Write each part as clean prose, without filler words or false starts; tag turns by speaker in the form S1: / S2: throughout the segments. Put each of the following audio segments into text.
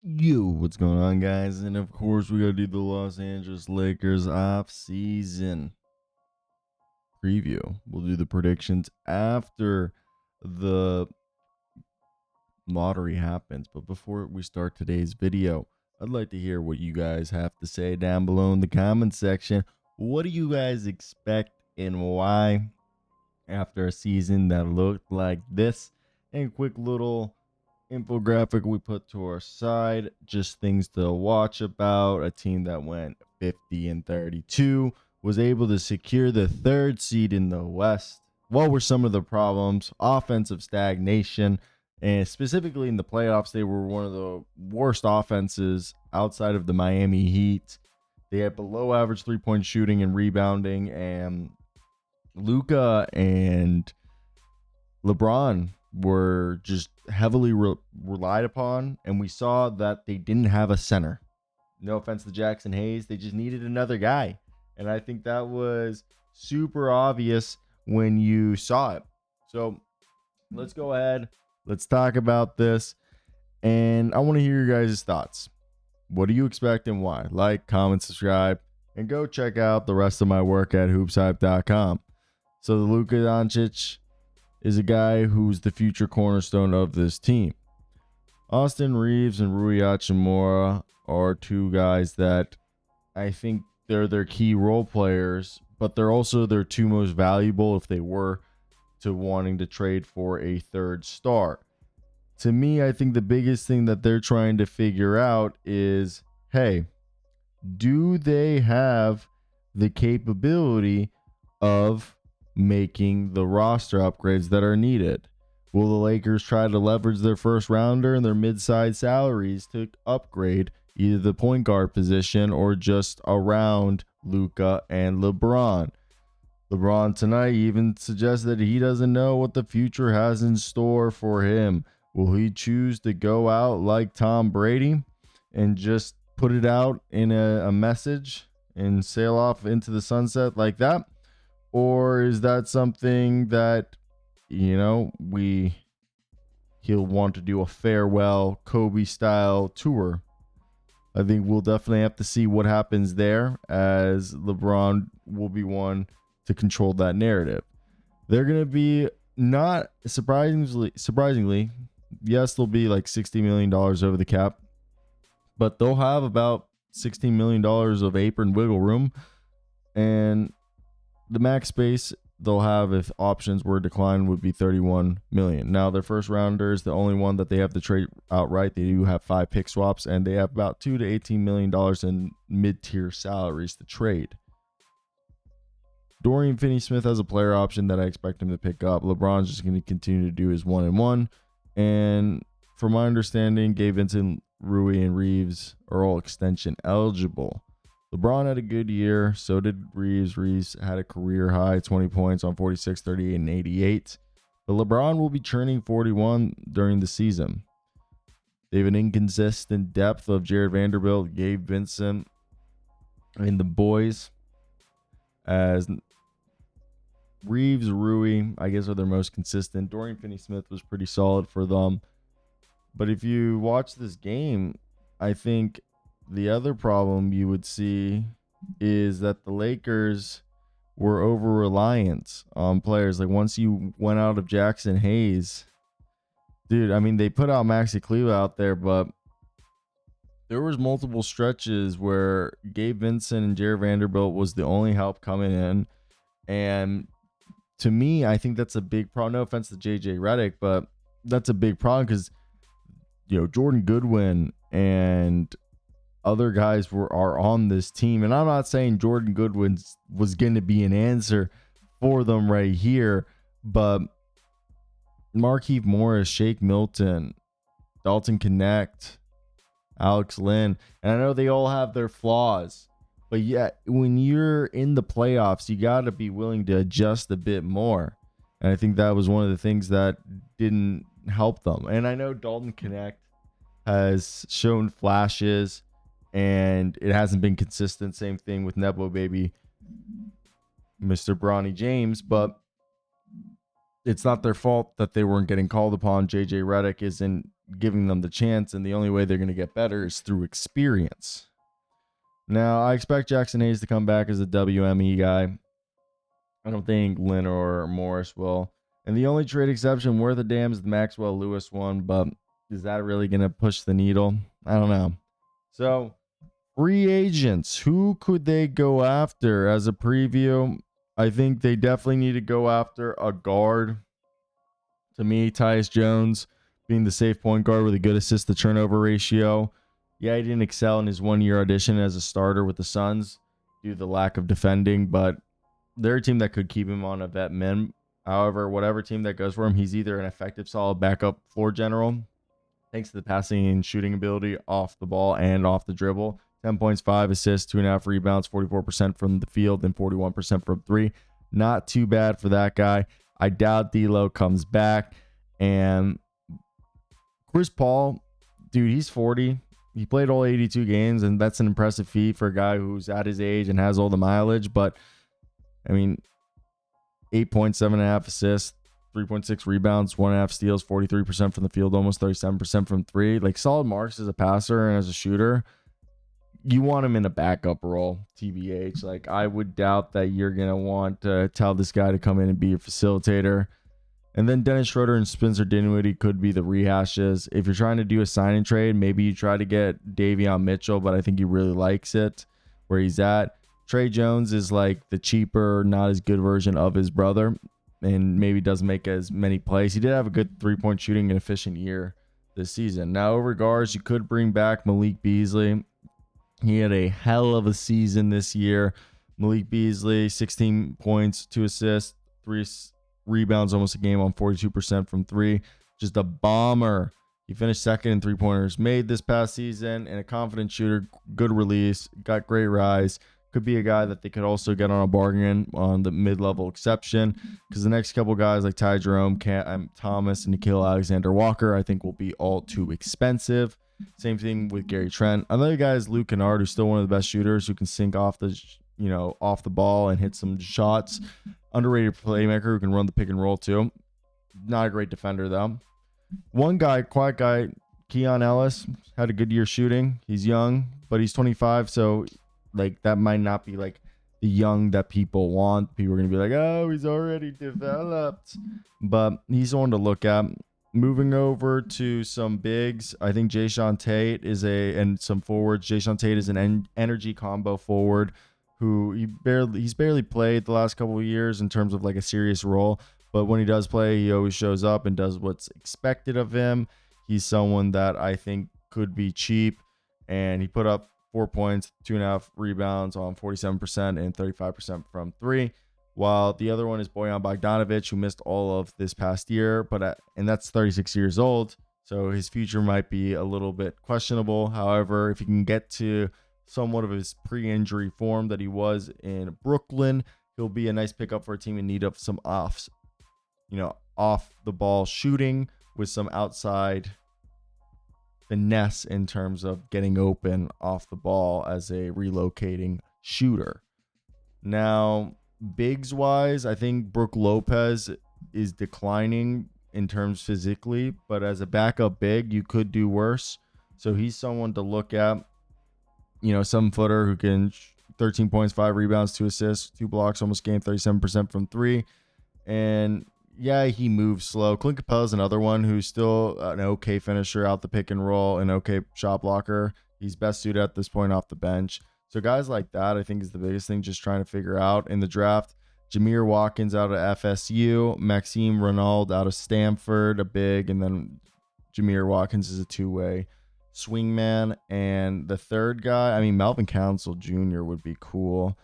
S1: Yo, what's going on, guys? And of course, we gotta do the Los Angeles Lakers off-season preview. We'll do the predictions after the lottery happens. But before we start today's video, I'd like to hear what you guys have to say down below in the comment section. What do you guys expect and why after a season that looked like this? And quick little infographic we put to our side, just things to watch about. A team that went 50-32 was able to secure the third seed in the West. What were some of the problems? Offensive stagnation, and specifically in the playoffs, they were one of the worst offenses outside of the Miami Heat. They had below average 3-point shooting and rebounding, and Luka and LeBron were just heavily relied upon, and we saw that they didn't have a center. No offense to Jackson Hayes, they just needed another guy, and I think that was super obvious when you saw it. So let's go ahead, let's talk about this, and I want to hear your guys' thoughts. What do you expect and why? Like, comment, subscribe, and go check out the rest of my work at hoopshype.com. So the Luka Doncic is a guy who's the future cornerstone of this team. Austin Reaves and Rui Hachimura are two guys that I think they're their key role players, but they're also their two most valuable if they were to wanting to trade for a third star. To me, I think the biggest thing that they're trying to figure out is, hey, do they have the capability of making the roster upgrades that are needed? Will the Lakers try to leverage their first rounder and their mid-sized salaries to upgrade either the point guard position or just around Luka and LeBron? LeBron tonight even suggests that he doesn't know what the future has in store for him. Will he choose to go out like Tom Brady and just put it out in a message and sail off into the sunset like that? Or is that something that, he'll want to do a farewell Kobe style tour? I think we'll definitely have to see what happens there, as LeBron will be one to control that narrative. They're going to be, not surprisingly, yes, they'll be like $60 million over the cap, but they'll have about $16 million of apron wiggle room, and the max space they'll have if options were declined would be $31 million. Now, their first rounder is the only one that they have to trade outright. They do have 5 pick swaps, and they have about $2 to $18 million in mid-tier salaries to trade. Dorian Finney-Smith has a player option that I expect him to pick up. LeBron's just going to continue to do his 1-and-1. And from my understanding, Gabe Vincent, Rui, and Reaves are all extension eligible. LeBron had a good year. So did Reaves. Reaves had a career high 20 points on 46, 38, and 88. But LeBron will be churning 41 during the season. They have an inconsistent depth of Jared Vanderbilt, Gabe Vincent, and the boys, as Reaves, Rui, I guess, are their most consistent. Dorian Finney-Smith was pretty solid for them. But if you watch this game, I think the other problem you would see is that the Lakers were over-reliant on players. Like, once you went out of Jackson Hayes, dude, I mean, they put out Maxi Kleber out there, but there was multiple stretches where Gabe Vincent and Jared Vanderbilt was the only help coming in. And to me, I think that's a big problem. No offense to JJ Redick, but that's a big problem because, Jordan Goodwin and other guys are on this team. And I'm not saying Jordan Goodwin was going to be an answer for them right here, but Markieff Morris, Shake Milton, Dalton Connect, Alex Lynn, and I know they all have their flaws, but yeah, when you're in the playoffs, you got to be willing to adjust a bit more. And I think that was one of the things that didn't help them. And I know Dalton Connect has shown flashes, and it hasn't been consistent. Same thing with Nebo Baby, Mr. Bronny James, but it's not their fault that they weren't getting called upon. JJ Redick isn't giving them the chance, and the only way they're going to get better is through experience. Now, I expect Jackson Hayes to come back as a WME guy. I don't think Lynn or Morris will. And the only trade exception worth a damn is the Maxwell Lewis one, but is that really going to push the needle? I don't know. So, free agents, who could they go after? As a preview, I think they definitely need to go after a guard. To me, Tyus Jones being the safe point guard with a good assist to turnover ratio. Yeah, he didn't excel in his 1-year audition as a starter with the Suns due to the lack of defending, but they're a team that could keep him on a vet min. However, whatever team that goes for him, he's either an effective, solid backup floor general, thanks to the passing and shooting ability off the ball and off the dribble. 10 points, 5 assists, 2.5 rebounds, 44% from the field, and 41% from three. Not too bad for that guy. I doubt D'Lo comes back. And Chris Paul, dude, he's 40. He played all 82 games, and that's an impressive feat for a guy who's at his age and has all the mileage. But, I mean, 8 points, 7.5 assists, 3.6 rebounds, 1.5 steals, 43% from the field, almost 37% from three. Like, solid marks as a passer and as a shooter. You want him in a backup role, TBH. Like, I would doubt that you're going to want to tell this guy to come in and be a facilitator. And then Dennis Schroeder and Spencer Dinwiddie could be the rehashes. If you're trying to do a sign and trade, maybe you try to get Davion Mitchell, but I think he really likes it where he's at. Trey Jones is like the cheaper, not as good version of his brother, and maybe doesn't make as many plays. He did have a good three-point shooting and efficient year this season. Now, over guards, you could bring back Malik Beasley. He had a hell of a season this year. Malik Beasley, 16 points, 2 assists, 3 rebounds almost a game on 42% from three. Just a bomber. He finished second in three-pointers made this past season, and a confident shooter, good release, got great rise. Could be a guy that they could also get on a bargain on the mid-level exception, because the next couple guys like Ty Jerome, Thomas, and Nickeil Alexander-Walker I think will be all too expensive. Same thing with Gary Trent. Another guy is Luke Kennard, who's still one of the best shooters who can sink off the ball and hit some shots. Underrated playmaker who can run the pick and roll too. Not a great defender though. One guy, quiet guy, Keon Ellis, had a good year shooting. He's young, but he's 25, so like that might not be like the young that people want. People are gonna be like, oh, he's already developed, but he's one to look at. Moving over to some bigs, I think Jayshawn Tate and some forwards. Jayshawn Tate is an energy combo forward who he's barely played the last couple of years in terms of like a serious role, but when he does play, he always shows up and does what's expected of him. He's someone that I think could be cheap, and he put up 4 points, 2.5 rebounds on 47% and 35% from three. While the other one is Bojan Bogdanovic, who missed all of this past year, and that's 36 years old, so his future might be a little bit questionable. However, if he can get to somewhat of his pre-injury form that he was in Brooklyn, he'll be a nice pickup for a team in need of some off the ball shooting with some outside finesse in terms of getting open off the ball as a relocating shooter. Now, bigs wise, I think Brook Lopez is declining in terms physically, but as a backup big, you could do worse. So he's someone to look at. 7-footer who can 13 points, 5 rebounds, 2 assists, 2 blocks, almost game 37% from three. And yeah, he moves slow. Clint Capella is another one who's still an okay finisher out the pick and roll, an okay shot blocker. He's best suited at this point off the bench. So guys like that, I think, is the biggest thing, just trying to figure out in the draft. Jameer Watkins out of FSU, Maxime Renaud out of Stanford, a big, and then Jameer Watkins is a two-way swingman. And the third guy, Melvin Council Jr. would be cool,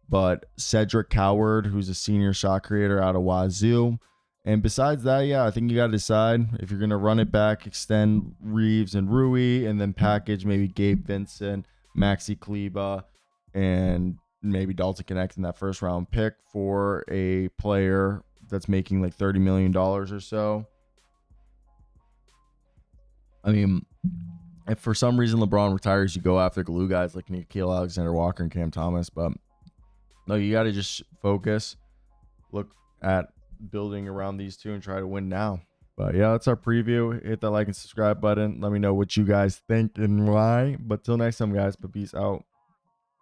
S1: but Cedric Coward, who's a senior shot creator out of Wazoo. And besides that, I think you got to decide if you're going to run it back, extend Reaves and Rui, and then package maybe Gabe Vincent, Maxi Kleba, and maybe Dalton Connect in that first round pick for a player that's making like $30 million or so. If for some reason LeBron retires, you go after glue guys like Nickeil Alexander-Walker and Cam Thomas. But no, you got to just focus, look at building around these two, and try to win now. But yeah, that's our preview. Hit that like and subscribe button. Let me know what you guys think and why. But till next time, guys, but peace out.